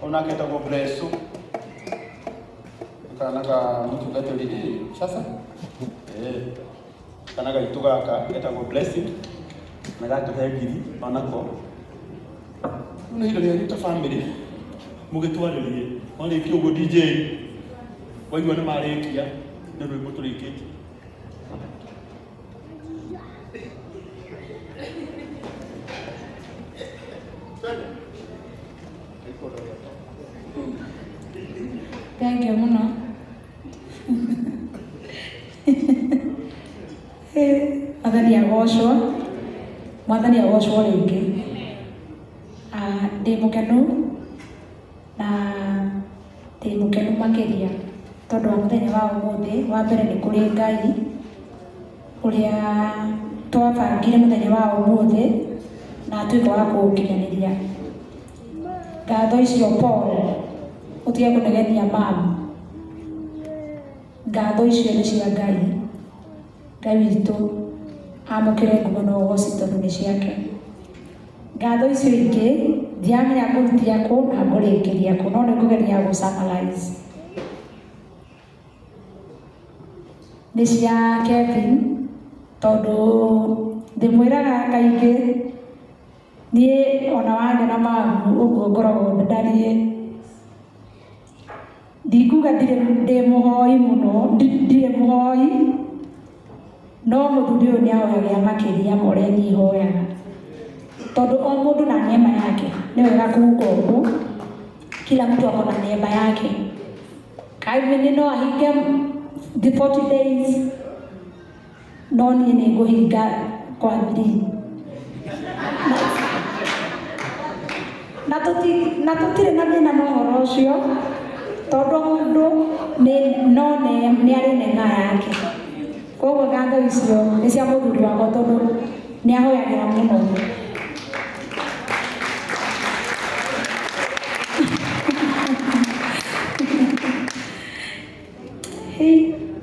Ona kita go blessu. Kana ka mutu gatoli sasa. Kana ka ituga ka eta go blessing. Mega to hegiri ona ko. Una hilo ni to family. Mugetua lele. Ona ki go DJ. Wai wana mare kia. Nero iboto liketi. Thank you, Muna. Mwathani agocwo rĩngĩ. Ndĩ mũkenu na ndĩ mũkenu makĩria tondũ wa mũthenya wa ũmũthĩ. Wa mbere nĩ kũrĩ Ngai ũrĩa twabangire mũthenya wa ũmũthĩ na atuĩka wa kũũkinyanĩria. Ngatho icio Paul utige kunegenia mama. Ngatho icio nĩ cia Ngai. Ngai witũ amũkĩre ngumo na ũgooci tondũ nĩ ciake. Ngatho icio ingĩ ndiamenya ngũrutia kũ na ngũrĩkĩria kũ, no nĩ ngũgeria gũ-summarize. Nĩ cia Kevin tondũ ndĩmwĩraga kaingĩ niĩ ona wanyona mamu ũguo ngoragwo ndariĩ. Ndikuga ndĩ mũhoi mũno, ndirĩ mũhoi, no mũthuri ũyũ nĩ ahoyaga makĩria ma ũrĩa niĩ hoyaga tondũ o mũndũ na neema yake. Nĩ wega kuuga ũguo, kila mtu ako na neema yake. Kevin no ahinge the 40 days, no niĩ nĩ ngũhinga kwa 3. Na tũtirĩ na thĩna na ũhoro ũcio tondũ mũndũ nĩ arĩ neema yake. Koguo ngatho icio nĩ cia mũthuri wakwa tondũ nĩ ahoyagĩra mũno.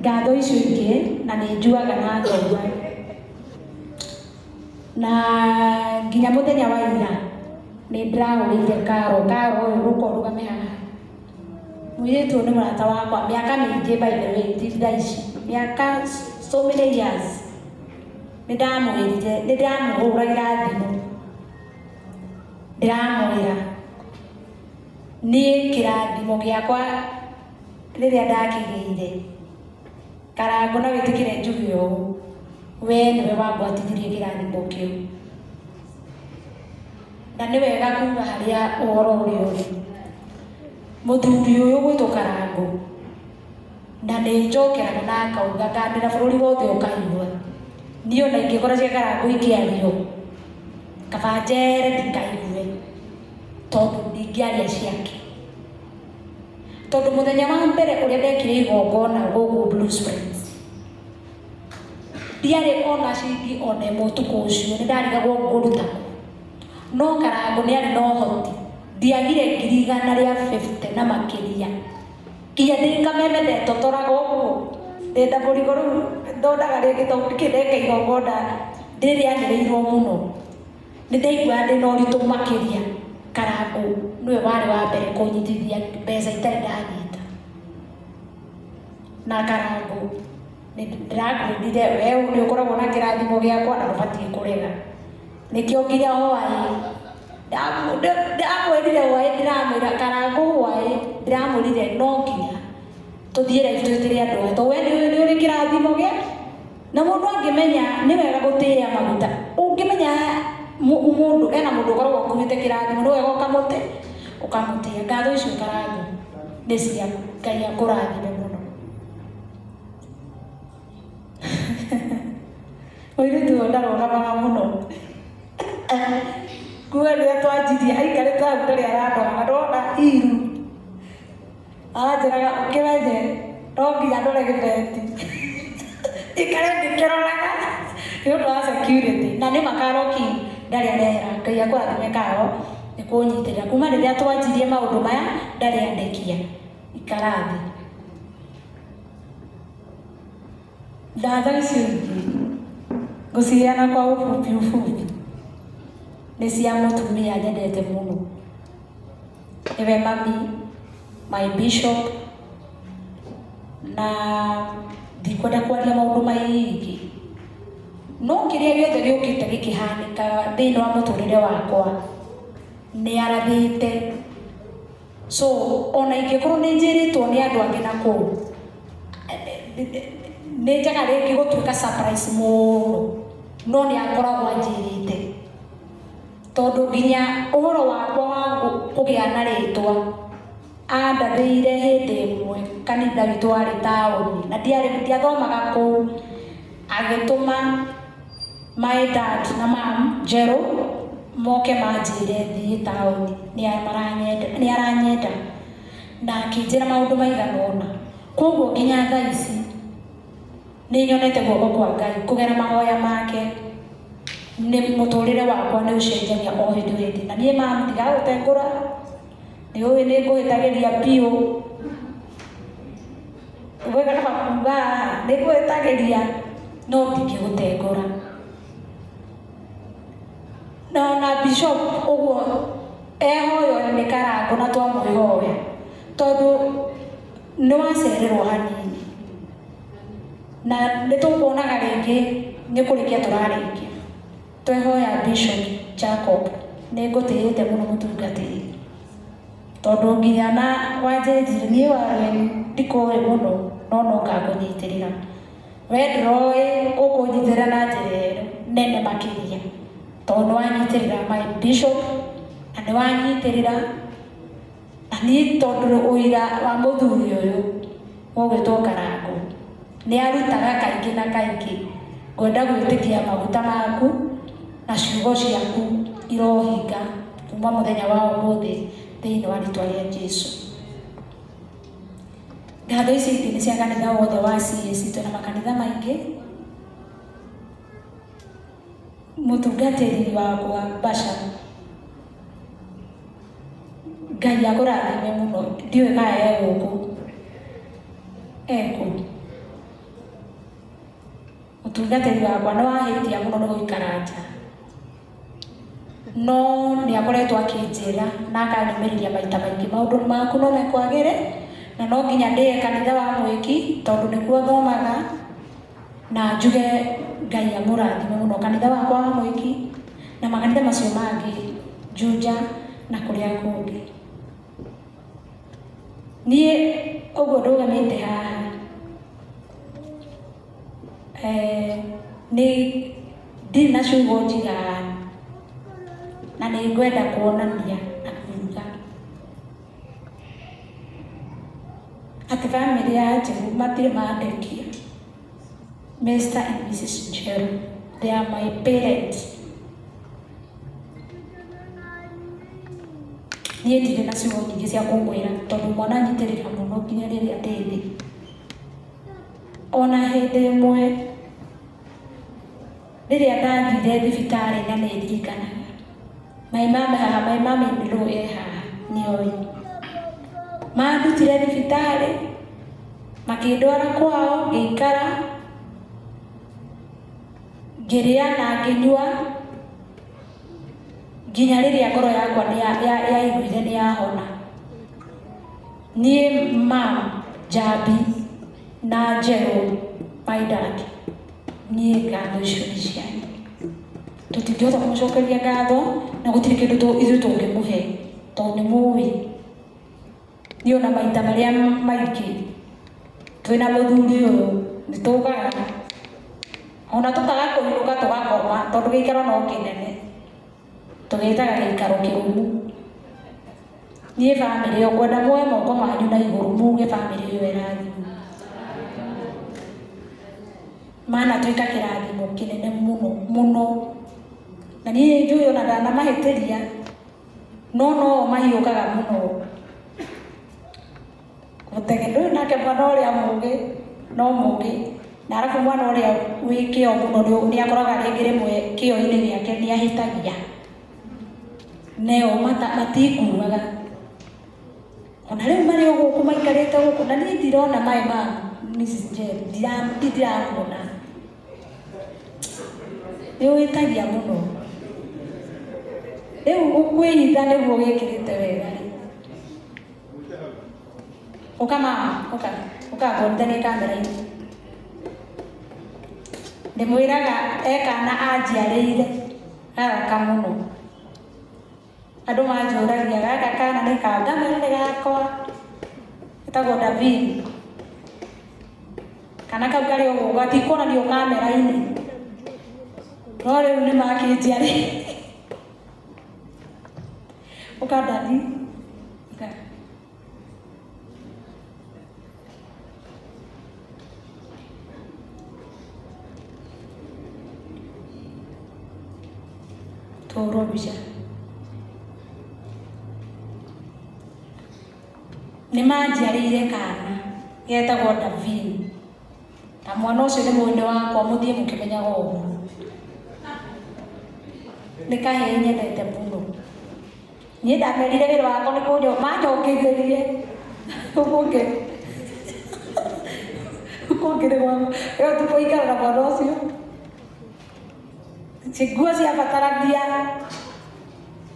Ngatho icio ingĩ na nĩ njuaga na ngauga. Na nginya mũthenya wa ira nĩ ndĩragũrĩire Karo ũyũ gũkũ ũrũgame haha. Mũirĩtu nĩ mũrata wakwa mĩaka mĩingĩ, by the way, ti thaa ici, mĩaka so many years. Nĩ ndĩramũhũragĩra thimũ ndĩramwĩra niĩ kĩrathimo gĩakwa rĩrĩa ndakĩgĩire Karango na wĩtĩkĩre njuge ũũ, wee nĩwe wangwatithirie kĩrathimo kĩu. Na nĩ wega kuuga harĩa ũhoro ũrĩa ũrĩ. Mũthuri ũyũ gwĩtwo Karango na nĩ njokeraga na ngauga ngandĩra bũrũri wothe ũkaigua. Niĩ ona ingĩkora cia Karango ikĩario kaba njere ndikaigue tondũ ndingĩaria ciake. Tondũ mũthenya wa mbere ũrĩa ndekire igongona gũkũ Blue Springs ndiarĩ ona ciringi ona ĩmwe ũtukũ ũcio, nĩ ndarigagwo ngũruta. No Karango nĩ arĩ na ũhoti, ndiagire 150 na makĩria. Nginya ndĩkamemete totoraga ũguo ndenda mũrigo rĩu thondaga rĩngĩ tondũ ndĩkĩndeka igongona ndĩrĩanĩrĩirwo mũno. Nĩ ndaigua ndĩ na ũritũ makĩria. Karango nĩwe warĩ wa mbere kũnyitithia mbeca itarĩ ndanyita. Na Karango ndĩrakwĩrire we nĩ ũkoragwo na kĩrathimo gĩakwa na ndũbatiĩ kũrega. Nĩkĩo nginya hwaĩ ndamwĩrire hwaĩ ndĩramwĩra Karango hwaĩ ndĩramwĩrire no nginya tũthiĩ live twĩtĩre andũ aya tondũ we nĩ ũrĩ kĩrathimo gĩa. Na mũndũ angĩmenya nĩ wega gũtĩĩa maguta. Ũngĩmenya mũndũ ena mũndũ ũkoragwo ũkuĩte kĩrathimo nĩ wega ũkamũtĩa. Ngatho icio Karango nĩ ciaku, Ngai akũrathime mũno. Mũirĩtu ũyũ ndarũgamaga mũno. Kuga rĩrĩa twanjirie aikarĩte hau ndarĩ arandora, ndona iru anjĩraga ũkĩmenye no nginya ndore gĩbeti ikare ngĩkĩroraga nĩ ũndũ wa security. Na nĩ Karoki ndarĩ arehera, Ngai akũrathime Karo nĩ kũnyitĩrĩra. Kuma rĩrĩa twanjirie maũndũ maya ndarĩ andekia, ikara thĩ. Ngatho icio ingĩ ngũciheana kwa ũfupi. nĩ cia mũtumia nyendete mũno. Nĩwe mami, my bishop, na ndikwenda kwaria maũndũ maingĩ. No kĩrĩa gĩothe gĩũkĩte gĩkĩhanĩka thĩinĩ wa mũtũrĩre wakwa nĩ arathĩte. So ona ingĩkorwo nĩ njĩrĩtwo nĩ andũ angĩ na kũu, nĩ njaga rĩngĩ gũtuĩka surprise mũno, no nĩ akoragwo anjĩrĩte. Tondũ nginya ũhoro wakwa wa kũgĩa na rĩtwa andathĩire hĩndĩ ĩmwe kanitha witũ warĩ taũni, na ndiathomaga kũu, agĩtũma my dad na mam Njero moke manjĩre thiĩ taũni, nĩ aranyenda, na akĩnjĩra maũndũ maigana ũna. Koguo nginya thaa ici nĩ nyonete guoko kwa Ngai kũgera mahoya make, nĩ mũtũrĩre wakwa nĩ ũcenjagia o hĩndĩ hĩndĩ. Na niĩ mam ndigagũtengũra, nĩ ũĩ nĩ ngũhĩtagĩria biũ, wega na makuga nĩ ngũhĩtagĩria, no ndingĩgũtengũra. Na bishop ũguo ehoyo nĩ Karango na twamwĩhoya, tondũ nĩ wacererwo hanini, na nĩ tũkuonaga rĩngĩ nĩ kũrĩkia tũrarĩkia. Twehoya Bishop Jacob, nĩ ngũtĩĩte mũno mũtungatĩri, tondũ nginya na wanjĩnjire niĩ warwe ndikũĩ mũno, no noka ngũnyitĩrĩra. We ndũroĩ ũkũnyitĩrĩra na njĩra nene makĩria, tondũ nĩ wanyitĩrĩra my bishop, na nĩ wanyitĩrĩra na niĩ tondũ ũira wa mũthuri ũyũ ũgwĩtwo Karango nĩ arutaga kaingĩ na kaingĩ. Ngwenda gwĩtĩkia maguta maku na ciugo ciaku irohinga kuma mũthenya wa ũmũthĩ thĩinĩ wa rĩĩtwa rĩa Jesũ. Ngatho ici ingĩ nĩ cia kanitha wothe wa CAC, twĩna makanitha maingĩ. Mũtungatĩri wakwa Basha, Ngai akũrathime mũno, ndiũĩ kana e gũkũ, ekũ. Mũtungatĩri wakwa nĩ wahĩtia mũno nĩ gũikara nja, no nĩ akoretwo akĩnjĩra na akanyũmĩrĩria maita maingĩ maũndũ maku no mekwagĩre, na no nginya ndĩe kanitha wa Mwĩki tondũ nĩkuo thomaga, na njuge Ngai amũrathime mũno kanitha wakwa wa Mwĩki na makanitha macio mangĩ Juja na kũrĩa kũngĩ. Niĩ ũguo ndũgamĩte haha, nĩ ndirĩ na ciugo njigaga, na nĩ ngwenda kuonania na kuuga atĩ bamĩrĩ ya Njeru matirĩ mandekia. Mr. and Mrs. Njeru, they are my parents. Niĩ ndirĩ na ciugo nyingĩ cia kũmwĩra tondũ mwana anyitĩrĩra mũno nginya rĩrĩa ndĩ thĩ. Ona hĩndĩ ĩmwe rĩrĩa ndathire thibitarĩ na nĩ ndirikanaga, my mama nĩrwo e haha nĩoĩ, mandutire thibitarĩ makĩndwara kwao, ngĩikara ngĩrĩa na ngĩnyua nginya rĩrĩa ngoro yakwa yaiguire nĩ yahona. Niĩ mam Njambi na Njeru my dad, niĩ ngatho icio nĩ cianyu, tũtingĩhota kũmũcokeria ngatho na gũtirĩ kĩndũ ithuĩ tũngĩmũhe tondũ nĩ mũĩ. Niĩ ona maita marĩa maingĩ twĩna mũthuri ũyũ nĩ tũgaga, ona tũkaga kũinũka tũgakoma tondũ gĩikaro no kĩnene, tũgĩtaga gĩikaro kĩrũmu. Niĩ bamĩrĩ ĩyo ngwenda muoe moko manyu na igũrũ muge bamĩrĩ ĩyo ĩrathimwo, mana twĩka kĩrathimo kĩnene mũno mũno. Na niĩ njũĩ ona ndanamahĩtĩria, no mahiũkaga mũno. Mũtegendu nake mwana ũrĩa mũgĩ no mũgĩ, na arabu mwana ũrĩa wĩ kĩo mũno nĩ akoraga rĩngĩ rĩmwe kĩo-inĩ gĩake nĩ ahĩtagia, neo matikuaga. Ona rĩu marĩ o gũkũ maikarĩte gũkũ, na niĩ ndirona my mom Mrs. Njeru, ndiramwona, nĩ wĩtagia mũno. Rĩu ũkwĩhitha nĩguo gĩkĩrĩte wega. Ũka mama, ũka ngorithanie kamera-inĩ. Ndĩmwĩraga ekana anjiarĩire gagaka mũno. Andũ manjũragia gaka kana nĩ ka ngamĩra nĩ gakwa. Ĩtagwo David. Kana kau karĩ ũguo gatikuonanio kamera-inĩ. No rĩu nĩ makĩnjiarĩire. Ũka David. Ũka. Toro bica. Nĩ manjiarĩire kana getagwo David. Na mwana ũcio nĩ mwene wakwa mũthiĩ mũkĩmenyaga ũguo. Nĩ kahĩĩ nyendete mũno. Niĩ ndamerire wĩra wakwa nĩ kũnjũa manjokithĩrie. Ũkũngĩ nĩ gwakwa. Ĩyo tũkũikara na mwana ũcio. Nguo ciabatarania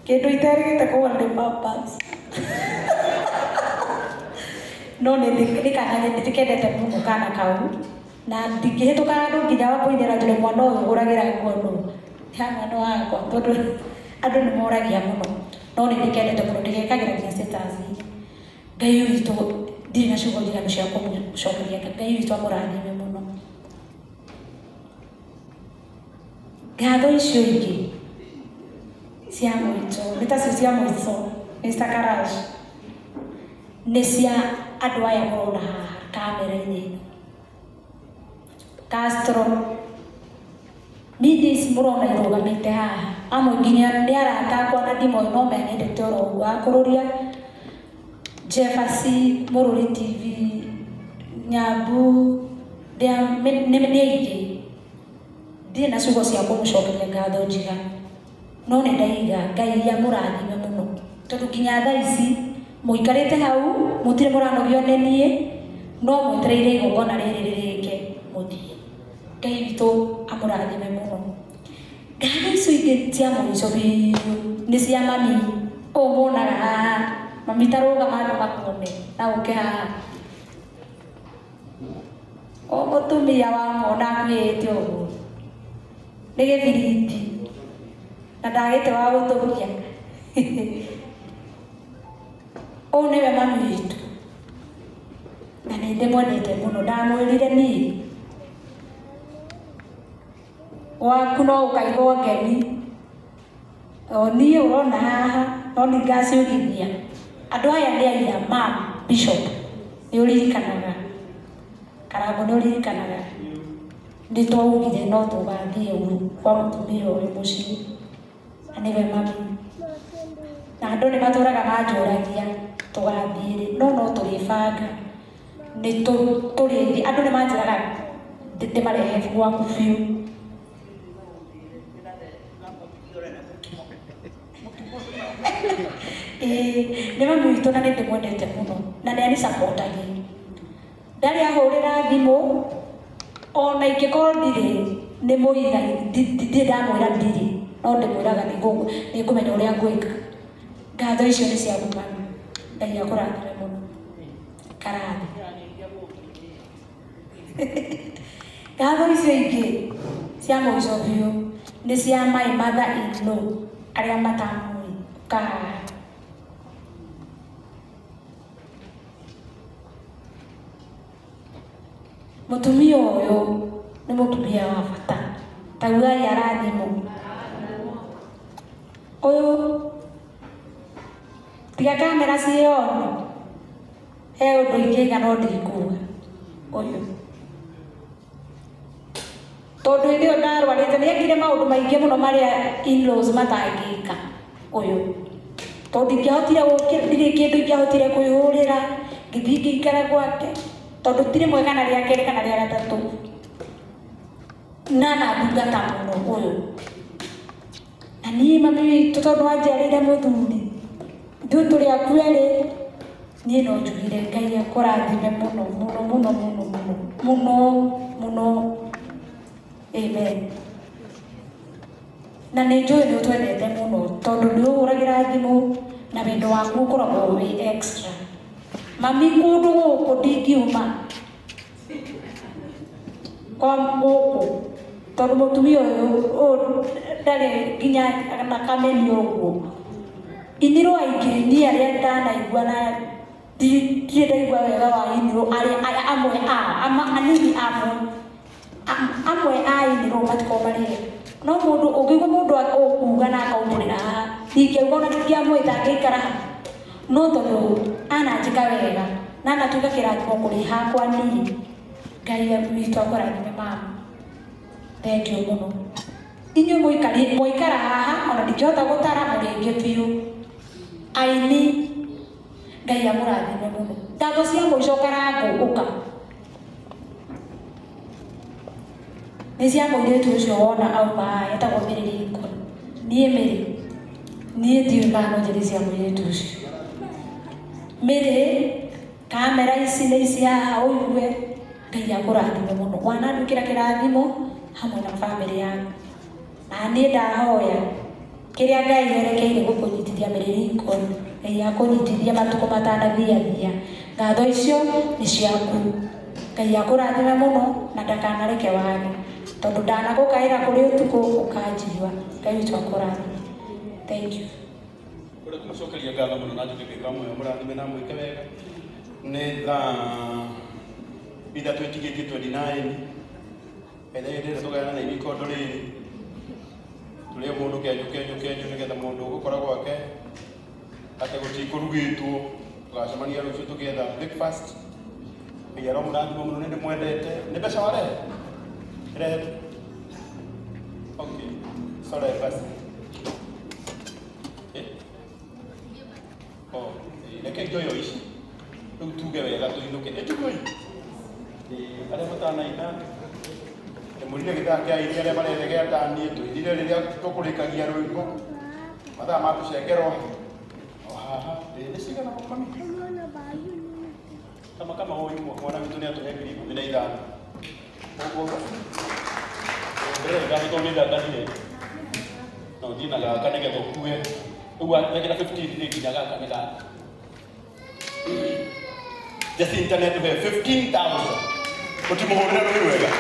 kĩndũ iterĩgĩte kũgũra nĩ pampers. No nĩ kana ndĩkendete mũno kana kau. Na ndingĩhĩtũka andũ nginya wamũinĩra njũre mwana ũyũ ũgũragĩra nguo nũ. Ya mwana wakwa tondũ andũ nĩ moragia mũno. No nĩ ndĩkendete mũno ndĩgekagĩra nginya status. Ngai witũ ndirĩ na ciugo njiganu cia kũmũcokeria. Ngai witũ amũrathime mũno. Ngatho icio ingĩ cia mũico, nĩ tacio cia mũico, Mr. Karaj, nĩ cia andũ aya mũrona haha kamera-inĩ ĩno. Castro, media ici mũrona irũgamĩte haha, amwe nginya nĩ arata akwa na ndimoĩ no menyendete oro ũguo akũrũria Jefferson, Mũrũri TV, Nyambu, nĩ aingĩ. Ndirĩ na ciugo cia kũmũcokeria ngatho njiganu. No nĩ ndaiga Ngai amũrathime mũno. Tondũ nginya thaa ici mũikarĩte hau mũtirĩ mũranogio nĩ niĩ no mwetereire igongona rĩrĩ rĩrĩke mũthiĩ. Ngai witũ amũrathime mũno. Ngatho icio ingĩ cia mũico biũ nĩ cia mami. Ũũ muonaga haha mami tarũgama andũ makuone na ũke haha. O mũtumia wamwona akuĩte ũguo nĩ gĩbiriti na ndagĩte wa gũtũgia. Ũũ nĩwe mami witũ na nĩ ndĩmwendete mũno. Ndamwĩrire niĩ waku no ũkaigua ngemi. O niĩ ũrona haha no nĩ ngaciũrithia. Andũ aya nĩ aira mam Bishop nĩ ũririkanaga. Karangũ nĩ ũririkanaga. Nĩ twaugire no tũgathiĩ kwa mũtumia ũyũ mũciĩ. Na nĩwe mami. Na andũ nĩ matũraga manjũragia tũgathiĩ rĩ. No tũrĩbanga. Nĩ tũrĩthiĩ. Andũ nĩ manjĩraga ndĩmarehe gwaku biũ. Nĩ mami witũ na nĩ ndĩmwendete mũno na nĩ anĩ-supportagia. Ndarĩ ahũrĩra thimũ ona ingĩkorwo ndirĩ nĩ mũiga ndirĩ ndamwĩra ndirĩ no ndĩmwĩraga nĩ ngũmenya ũrĩa ngwĩka. Ngatho icio nĩ cia mami. Ngai akũrathime mũno. Karathi. Ngatho icio ingĩ cia mũico biũ nĩ cia my mother-in-law arĩa matamũĩ. Mũtumia ũyũ nĩ mũtumia wa bata. Taugai arathimwo. Ũyũ tiga kamera cione. He ũndũ ingĩiga no ndikuga. Ũyũ. Tondũ hĩndĩ ĩyo ndarwarĩte nĩ ekire maũndũ maingĩ mũno marĩa in-laws matangĩka. Ũyũ. Tondũ ndingĩahotire ndirĩ kĩndũ ingĩahotire kwĩhũrĩra ngĩthiĩ ngĩikara gwake. Tondũ ndirĩ mwega na rĩa kerĩ kana rĩa gatatũ. Na ndungata mũno ũyũ. Na niĩ mami witũ tondũ anjiarĩire mũthuri. Ithuĩ tũrĩ aku erĩ. Niĩ no njugire Ngai akũrathime mũno mũno mũno mũno mũno mũno mũno. Amen. na nä njå nä å twendete må no tondå nä å hå ragä ra thimå na wendo waku å koragwo wä extra. Mami kå ndå gå kå ndingiuma kwa gå kå tondå må tumia å yå ndarä nginya na kameni å guo inirwo aingä ni arä a ndanaigua na ndirä ndaigua wega wa inirwo amwe anini amwe a inirwo matiko marä no må ndå å ngä gå må ndå å kuga na akaumå rä ra haha ndingäuga ona ndingäamwä ta ngä ikara no tondå ananjä ka wega na anatuä ka kä rathimo kå rä hakwa nii Ngai witå akorathime mama thengio må no inyuä mwaikara haha ona ndingä hota gå tara må rä ngä biå aini Ngai amå rathime må no ngatho cia må ico karangå å ka nä cia må irä tu å cio wona auma etagwo mä rä rä niä mä rä niä ndiå kana njä rä cia må irä tu å cio mä rä kamera ici nä cia å igue Ngai akå rathime må no wana ndukä ra kä rathimo hamwe na bamĩrĩ yaku na niĩ ndahoya kĩrĩa Ngai erekeire gũkũnyitithia mĩrĩringo Ngai akũnyitithia matukũ matanathiathia ngatho icio nĩ ciaku Ngai akũrathime mũno na ndakanareke wage tondũ ndanagũkaĩra kũrĩ ũtukũ ũkanjigua Ngai witũ akũrathime. Thank you. Kũrĩ kũmũcokeria ngatho mũno na njũkĩrĩka mũno mũrathime na mwĩke wega nĩ thaa itha twĩtigĩtie 29 ene hĩndĩ ĩrĩa tũgayana na ikondo rĩrĩ tũrĩe mũndũ kenjũ nĩgetha mũndũ ũgũkora gwake atĩ gũtikũrugĩtwo tũgacemania rũciũ tũgĩetha breakfast Ngai aromũrathime mũno nĩ ndĩmwendete nĩ mbeca warehe ĩrehetwo okay sorry basi reke njoyo ici rĩu tuge wega tũinũke ĩtukũi arĩa matanaina mũrire gĩthaa kĩa aini arĩa marere gĩataniĩ tũinire rĩrĩa tũkũrĩkagia rwĩmbo mathaa ma gũcengerwo haha nĩ cigana mami kama ũyũ mwana witũ nĩ atũhe 15,000 ũguo mbere ngatũthomithia ngatire no thiĩ na gaka nĩgetha ũkue rĩu wekĩra 15 nĩ nginya gaka nĩ gaka just internet we 15,000 utimũhũrĩra rũĩ wega